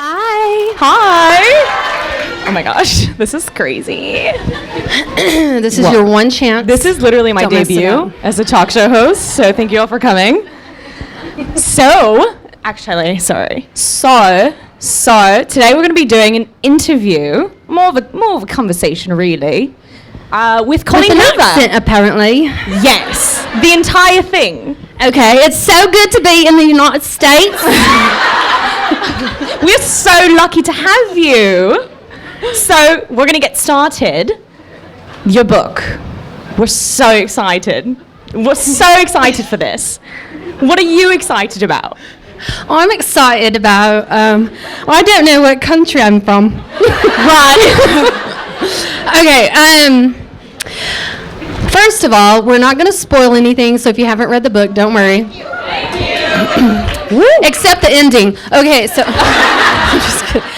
Hi. Hi. Oh my gosh, this is crazy. This is your one chance. This is literally my Don't mess it debut up. as a talk show host, so thank you all for coming. So, today we're going to be doing an interview, more of a conversation really, with Colleen With an Hoover. accent, apparently. Yes, the entire thing. Okay, it's so good to be in the United States. We're so lucky to have you. So we're going to get started. Your book. We're so excited. We're so excited for this. What are you excited about? I'm excited about, I don't know what country I'm from. Right. Okay, first of all, we're not going to spoil anything, so if you haven't read the book, don't worry. Except the ending. Okay, so I'm just kidding.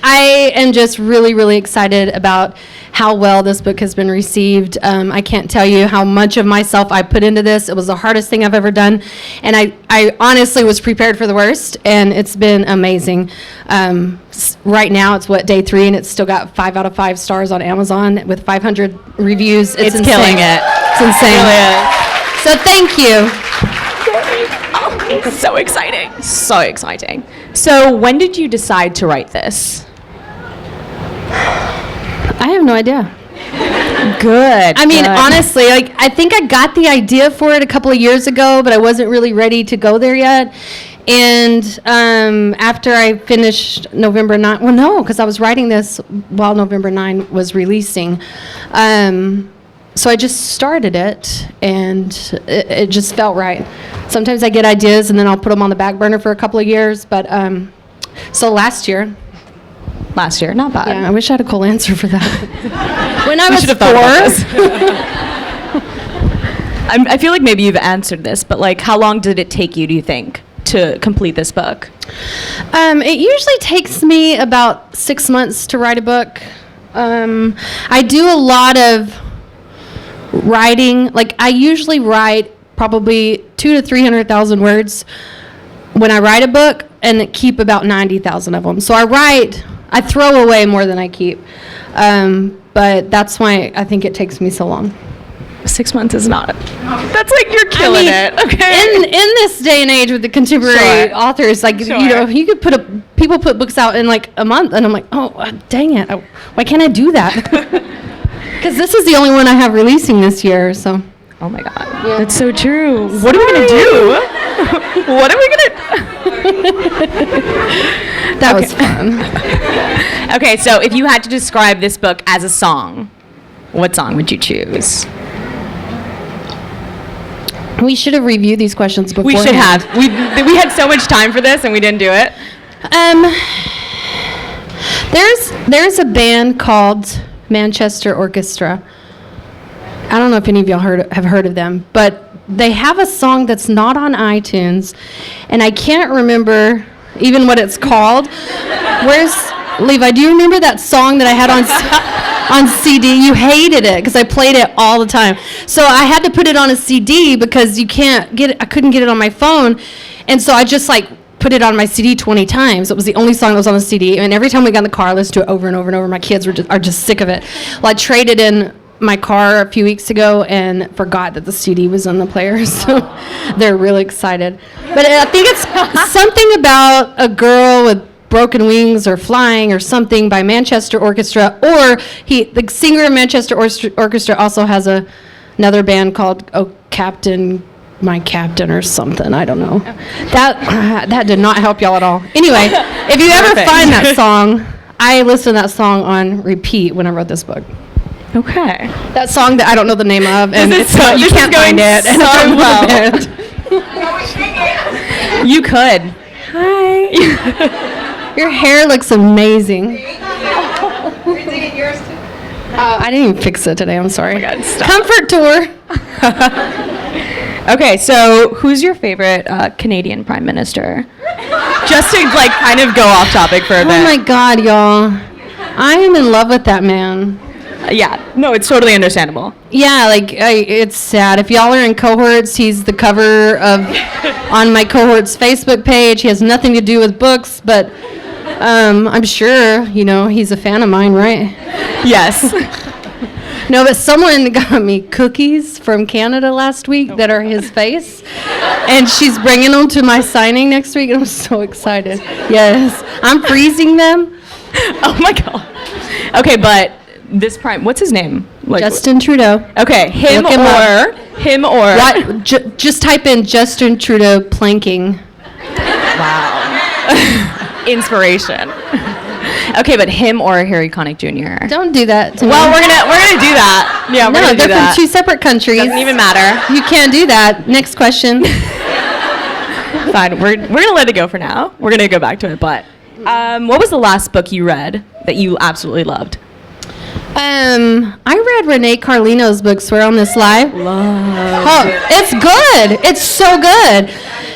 I am just really, really excited about how well this book has been received. I can't tell you how much of myself I put into this. It was the hardest thing I've ever done, and I honestly was prepared for the worst, and it's been amazing. Right now, it's day 3, and it's still got 5 out of 5 stars on Amazon with 500 reviews. It's insane. Killing it. It's insane. So thank you. So exciting. So exciting. So when did you decide to write this? I have no idea. Good. I mean, good. honestly, I think I got the idea for it a couple of years ago, but I wasn't really ready to go there yet. And after I finished November 9, well, no, because I was writing this while November 9 was releasing. So I just started it, and it just felt right. Sometimes I get ideas, and then I'll put them on the back burner for a couple of years. But so last year, Not bad. yeah, I wish I had a cool answer for that. When I We was should have 4, thought about this. I feel like maybe you've answered this, but like, how long did it take you, do you think, to complete this book? It usually takes me about 6 months to write a book. I do a lot of writing. Like, I usually write probably 200,000 to 300,000 words when I write a book, and keep about 90,000 of them. So I throw away more than I keep. But that's why I think it takes me so long. 6 months is not. That's like you're killing it. Okay. In this day and age with the contemporary Sure. authors, like Sure. you could people put books out in like a month, and I'm like, oh dang it, why can't I do that? Because this is the only one I have releasing this year, so. Oh my God. Yeah. That's so true. What are we gonna do? What are we gonna? That was fun. Okay, so if you had to describe this book as a song, what song would you choose? We should have reviewed these questions before. We should have. We had so much time for this and we didn't do it. There's a band called Manchester Orchestra. I don't know if any of y'all have heard of them, but they have a song that's not on iTunes, and I can't remember even what it's called. Where's Levi? Do you remember that song that I had on CD? You hated it because I played it all the time. So I had to put it on a CD because you can't get it. I couldn't get it on my phone, and so I just put it on my CD 20 times. It was the only song that was on the CD, and every time we got in the car, I listened to it over and over and over. My kids are just sick of it. Well, I traded in my car a few weeks ago and forgot that the CD was on the player, so they're really excited. But I think it's something about a girl with broken wings or flying or something by Manchester Orchestra, or the singer of Manchester Orchestra also has another band called My Captain or something. I don't know. That did not help y'all at all. Anyway, if you ever find that song, I listened to that song on repeat when I wrote this book. Okay. That song that I don't know the name of, and you can't find it. So well. You could. Hi. Your hair looks amazing. I didn't even fix it today. I'm sorry. Oh my God, stop. Comfort tour. Okay, so who's your favorite Canadian Prime Minister? Just to kind of go off topic for a bit. Oh my God, y'all. I am in love with that man. Yeah, no, it's totally understandable. Yeah, it's sad. If y'all are in cohorts, he's the cover of on my cohort's Facebook page. He has nothing to do with books, but I'm sure, he's a fan of mine, right? Yes. No, but someone got me cookies from Canada last week that are his face, and she's bringing them to my signing next week, and I'm so excited. Yes, I'm freezing them. Oh my God. Okay, but this prime, what's his name? Justin Trudeau. Okay, him or. What? Just type in Justin Trudeau planking. Wow. Inspiration. Okay, but him or Harry Connick Jr. Don't do that to me. Well, we're gonna do that. Yeah, we're gonna do they're that. from two separate countries. Doesn't even matter. You can't do that. Next question. Fine, we're gonna let it go for now. We're gonna go back to it. But what was the last book you read that you absolutely loved? I read Renee Carlino's book, Swear on This Live. Oh, it's good. It's so good.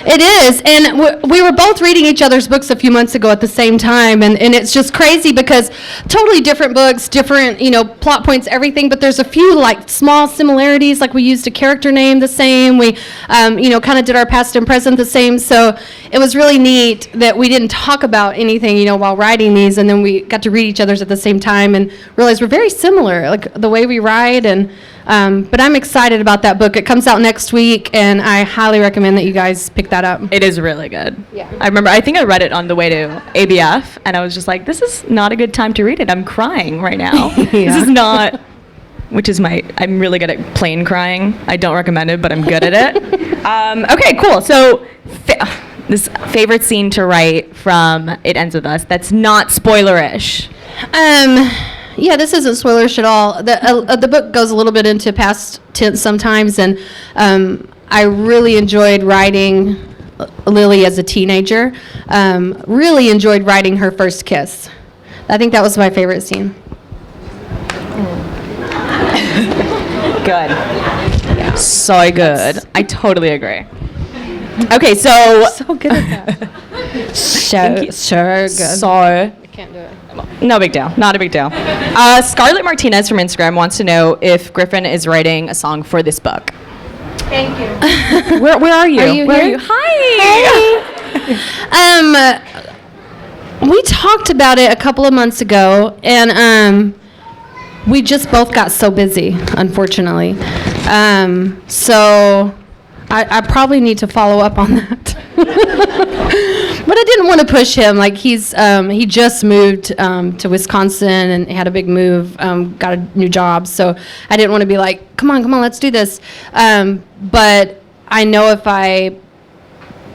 It is. And we were both reading each other's books a few months ago at the same time. And it's just crazy because totally different books, different, plot points, everything. But there's a few small similarities. Like we used a character name the same. We, kind of did our past and present the same. So it was really neat that we didn't talk about anything, while writing these. And then we got to read each other's at the same time and realized we're very similar, like the way we write. And but I'm excited about that book. It comes out next week, and I highly recommend that you guys pick that up. It is really good. Yeah. I think I read it on the way to ABF, and I was just like, this is not a good time to read it. I'm crying right now. Yeah. This is not, I'm really good at plain crying. I don't recommend it, but I'm good at it. Okay, cool. So this favorite scene to write from It Ends With Us that's not spoilerish. Yeah, this isn't spoilerish at all. The book goes a little bit into past tense sometimes, and I really enjoyed writing Lily as a teenager. Really enjoyed writing her first kiss. I think that was my favorite scene. Good. Yeah. So good. I totally agree. Okay, so good at that. Sure, good. So I can't do it. no big deal. Not a big deal. Scarlett Martinez from Instagram wants to know if Griffin is writing a song for this book. Thank you. Where are you? Are you Where here? are you? Hi. We talked about it a couple of months ago, and we just both got so busy, unfortunately. So I probably need to follow up on that. But I didn't want to push him. Like he just moved to Wisconsin and had a big move, got a new job. So I didn't want to be like, come on, let's do this. But I know if I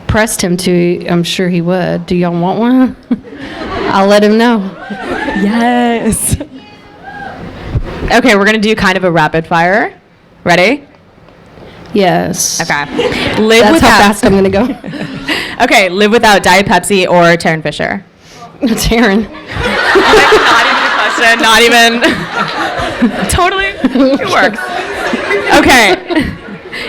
pressed him to, I'm sure he would. Do y'all want one? I'll let him know. Yes. Okay, we're gonna do kind of a rapid fire. Ready? Yes. Okay. That's how fast I'm gonna go. Okay, live without Diet Pepsi or Taryn Fisher. Taryn. Not even a question. Not even. Totally. It works. Okay.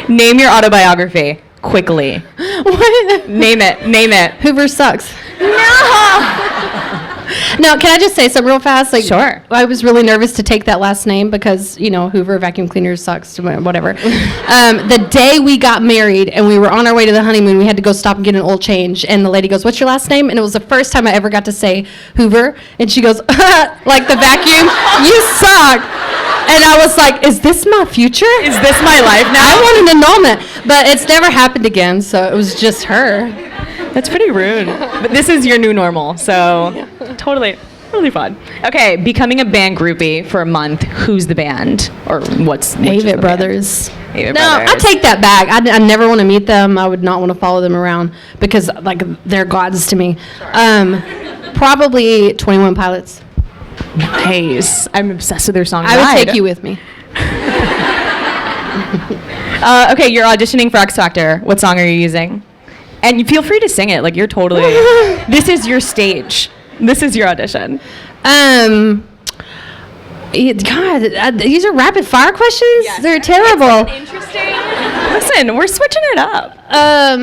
Name your autobiography quickly. What? Name it. Hoover sucks. No. No, can I just say something real fast? Sure. I was really nervous to take that last name because, Hoover vacuum cleaner sucks, whatever. The day we got married and we were on our way to the honeymoon, we had to go stop and get an oil change. And the lady goes, "What's your last name?" And it was the first time I ever got to say Hoover. And she goes, like the vacuum, "You suck." And I was like, is this my future? Is this my life now? I want an annulment. But it's never happened again, so it was just her. That's pretty rude. But this is your new normal, so totally really fun. Okay, becoming a band groupie for a month. Who's the band? Or which is the Avett band? Brothers. Avett No, Brothers. I take that back. I never want to meet them. I would not want to follow them around because, they're gods to me. Probably 21 Pilots. Nice. I'm obsessed with their song. I would Ride. take you with me. Okay, you're auditioning for X Factor. What song are you using? And you feel free to sing it. Like you're totally. This is your stage. This is your audition. God, these are rapid fire questions. Yes. They're terrible. Interesting. Listen, we're switching it up. I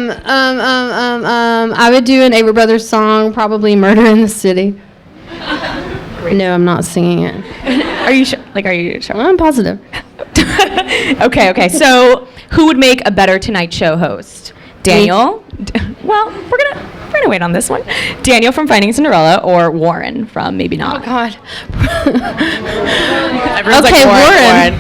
would do an Avett Brothers song, probably "Murder in the City." No, I'm not singing it. Are you sure? Like, are you sure? I'm positive. Okay. So, who would make a better Tonight Show host? Daniel? Well, we're gonna wait on this one. Daniel from Finding Cinderella or Warren from Maybe Not? Oh, God. Everyone's Okay, like,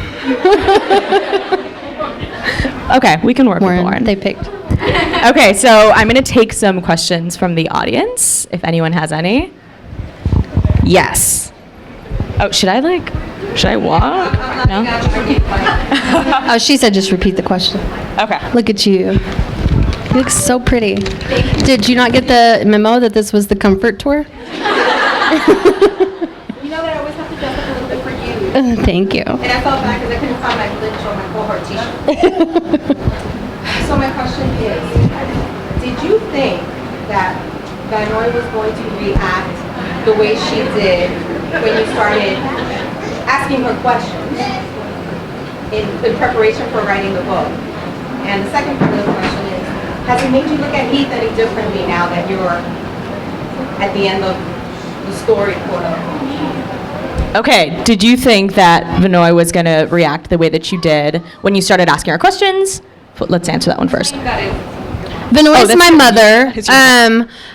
Warren. Okay, we can work with Warren. They picked. Okay, so I'm going to take some questions from the audience, if anyone has any. Yes. Oh, should I walk? No? Oh, she said just repeat the question. Okay. Look at you. You look so pretty. Did you not get the memo that this was the comfort tour? You know that I always have to dress up a little bit for you. Thank you. And I felt bad because I couldn't find my glitch or my cohort t-shirt. So my question is, did you think that Vanoy was going to react the way she did when you started asking her questions in preparation for writing the book? And the second part of the question is, has it made you look at Heath any differently now that you're at the end of the story, quote unquote? Okay, did you think that Vanoy was going to react the way that you did when you started asking her questions? Let's answer that one first. Vanoy's my mother. It's your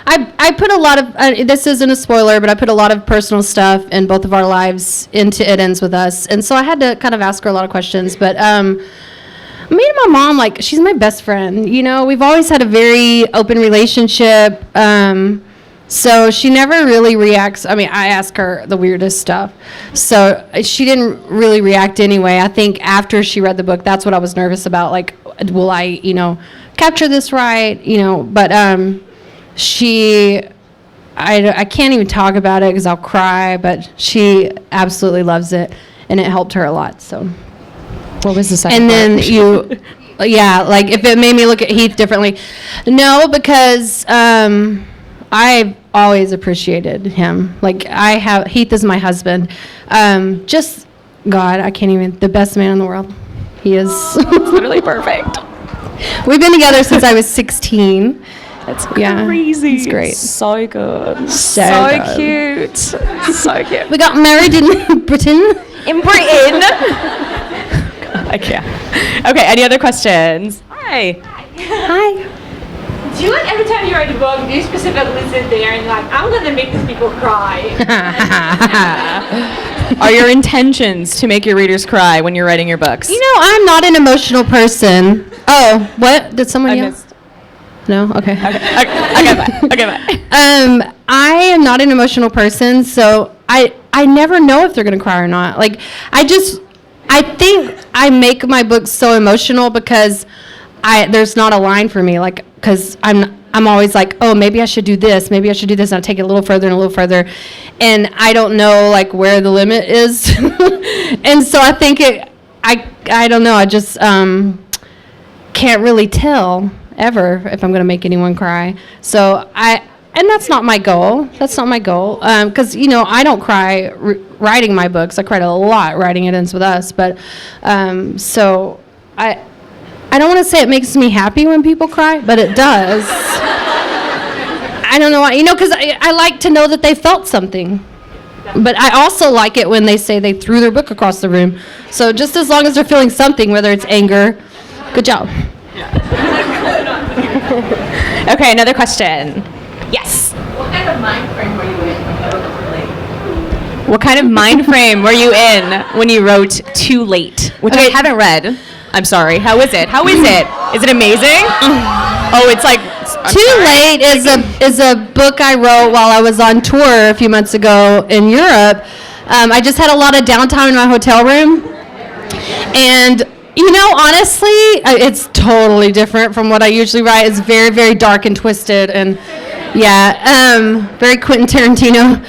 I put a lot of, this isn't a spoiler, but I put a lot of personal stuff in both of our lives into It Ends With Us. And so I had to kind of ask her a lot of questions. But me and my mom, like, she's my best friend. You know, we've always had a very open relationship. So she never really reacts. I mean, I ask her the weirdest stuff. So she didn't really react anyway. I think after she read the book, that's what I was nervous about. Like, will I, capture this right? But I can't even talk about it because I'll cry, but she absolutely loves it, and it helped her a lot. So. What was the second And then part? yeah, like if it made me look at Heath differently. No, because I've always appreciated him. Like Heath is my husband. Just God, I can't even, the best man in the world. He is. It's literally perfect. We've been together since I was 16. That's Yeah, crazy. it's great. So good. So good. Cute. So cute. We got married in Britain. In Britain. I can't. Okay, any other questions? Hi. Hi. Do you like every time you write a book, do you specifically sit there and like, I'm gonna make these people cry? Are your intentions to make your readers cry when you're writing your books? I'm not an emotional person. Oh, what? Did someone I yell? missed. No? Okay. Okay, bye. I am not an emotional person, so I never know if they're gonna cry or not. Like, I think I make my books so emotional because there's not a line for me, like, because I'm always like, oh, maybe I should do this, and I'll take it a little further and a little further, and I don't know, like, where the limit is. And so I think I don't know, I just can't really tell ever if I'm going to make anyone cry. So and that's not my goal. Because, I don't cry writing my books. I cried a lot writing It Ends With Us. But, so I don't want to say it makes me happy when people cry, but it does. I don't know why, because I like to know that they felt something. But I also like it when they say they threw their book across the room. So just as long as they're feeling something, whether it's anger, good job. Okay, another question. Yes. What kind of mind frame were you in? What kind of mind frame were you in when you wrote Too Late, which I haven't read? I'm sorry. How is it? Is it amazing? Oh, it's like Too Late is a book I wrote while I was on tour a few months ago in Europe. I just had a lot of downtime in my hotel room, and honestly, it's totally different from what I usually write. It's very, very dark and twisted, and very Quentin Tarantino.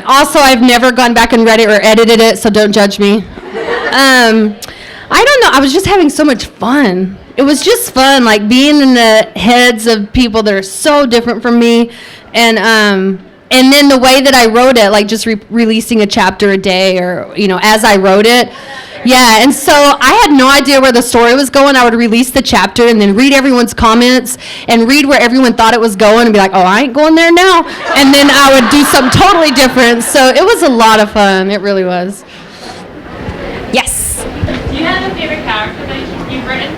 Also, I've never gone back and read it or edited it, so don't judge me. I don't know. I was just having so much fun. It was just fun, like being in the heads of people that are so different from me, and then the way that I wrote it, like just releasing a chapter a day, or as I wrote it. Yeah, and so I had no idea where the story was going. I would release the chapter and then read everyone's comments and read where everyone thought it was going and be like, oh, I ain't going there now. And then I would do something totally different. So it was a lot of fun. It really was. Yes. Do you have a favorite character that you've written?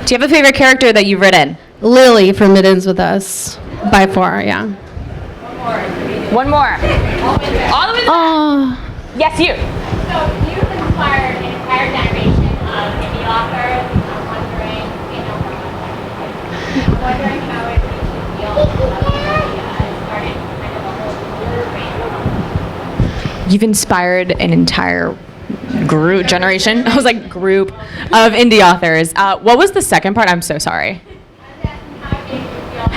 Do you have a favorite character that you've written? Lily from It Ends With Us, by far, yeah. One more. All the way to the back. Oh. Yes, you. So you've inspired an entire generation of indie authors. I'm wondering how it makes you feel started kind of a whole brand. You've inspired an entire generation. I was like group of indie authors. What was the second part? I'm so sorry.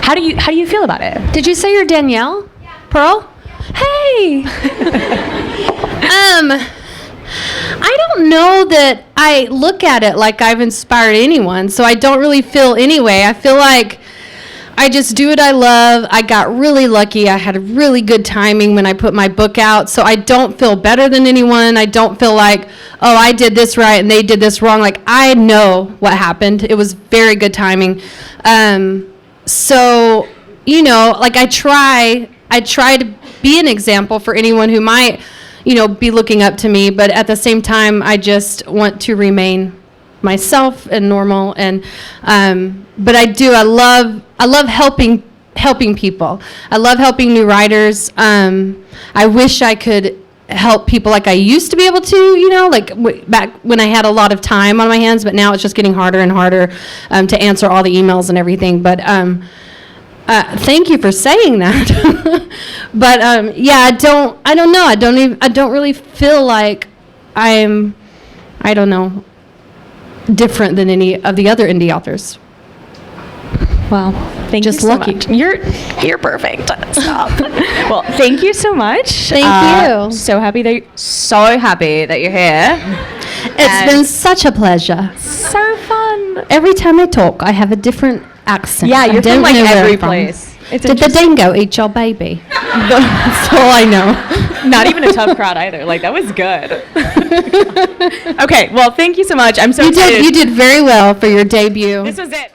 How do you feel about it? Did you say you're Danielle? Pearl? Hey! I don't know that I look at it like I've inspired anyone, so I don't really feel anyway. I feel like I just do what I love. I got really lucky. I had really good timing when I put my book out, so I don't feel better than anyone. I don't feel like, oh, I did this right and they did this wrong. Like, I know what happened. It was very good timing. So, you know, like I try to be an example for anyone who might, you know, be looking up to me, but at the same time, I just want to remain myself and normal. And but I love helping people. I love helping new writers. I wish I could help people like I used to be able to, you know, like back when I had a lot of time on my hands, but now it's just getting harder and harder to answer all the emails and everything. But thank you for saying that. But yeah, I don't know. I don't really feel like I'm, I don't know, different than any of the other indie authors. Well, thank Just you so lucky. much. You're perfect. Stop. Well, thank you so much. Thank you. So happy that you're here. It's been such a pleasure. So fun. Every time I talk, I have a different accent. Yeah, I you're don't from like know where every I'm from. place. It's Did the interesting. dingo eat your baby? That's all I know. Not even a tough crowd either. Like, that was good. Okay, well, thank you so much. I'm so excited. You did very well for your debut. This was it.